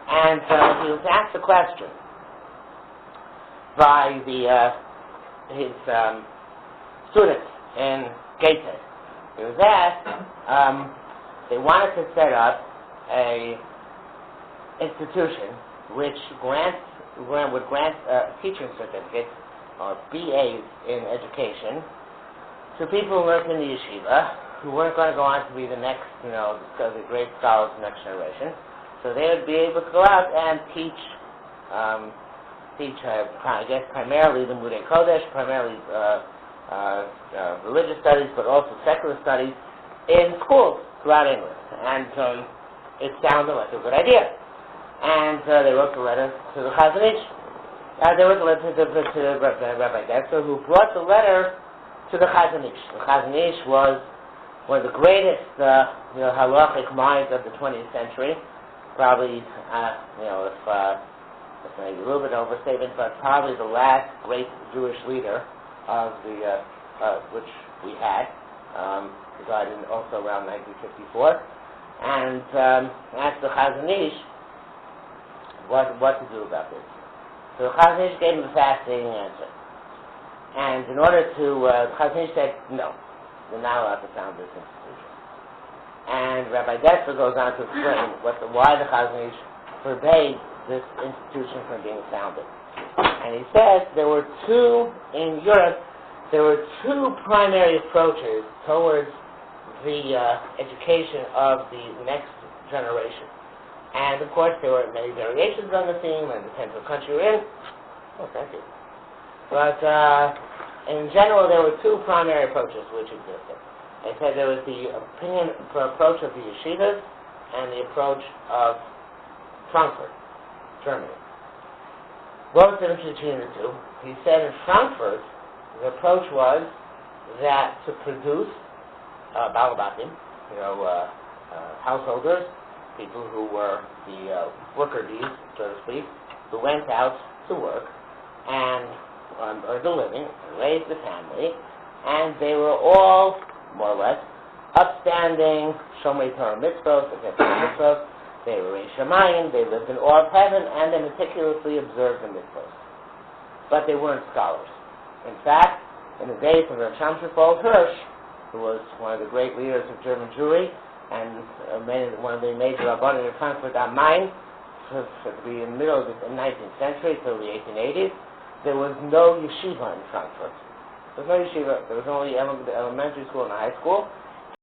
And he was asked a question by his students in Goethe. He was asked, they wanted to set up a institution which would grant teaching certificates or BAs in education to people who worked in the yeshiva who weren't going to go on to be the next, the great scholars of the next generation. So they would be able to go out and teach, I guess, primarily the Limudei Kodesh, primarily religious studies, but also secular studies in schools throughout England. And it sounded like a good idea. And they wrote a letter to the Chazon Ish. They wrote a letter to Rabbi Dettfer, who brought the letter to the Chazon Ish. The Chazon Ish was one of the greatest halachic minds of the 20th century. Probably, it's maybe a little bit of overstatement, but probably the last great Jewish leader of the which we had. He died also around 1954, and asked the Chazon Ish what to do about this. So the Chazon Ish gave him a fascinating answer, and in order to, the Chazon Ish said, no, they're not allowed to found this institution. And Rabbi Dettfer goes on to explain why the Chazon Ish forbade this institution from being founded. And he says in Europe, there were two primary approaches towards the education of the next generation. And of course, there were many variations on the theme, and it depends what country you're in. Oh, thank you. But in general, there were two primary approaches which existed. They said there was the approach of the yeshivas and the approach of Frankfurt, Germany. What was the difference between the two? He said in Frankfurt, the approach was that to produce balabatim, householders, people who were the worker bees, so to speak, who went out to work and earned a living, and raised a family, and they were all more or less upstanding, Shomrei Torah mitzvot, they were in Shemayim, they lived in awe of heaven, and they meticulously observed the mitzvot. But they weren't scholars. In fact, in the days of Rav Hirsch, who was one of the great leaders of German Jewry, and one of the major rabbanim in Frankfurt am Main, to be in the middle of the 19th century, till the 1880s, there was no yeshiva in Frankfurt. There was no yeshiva. There was only elementary school and high school,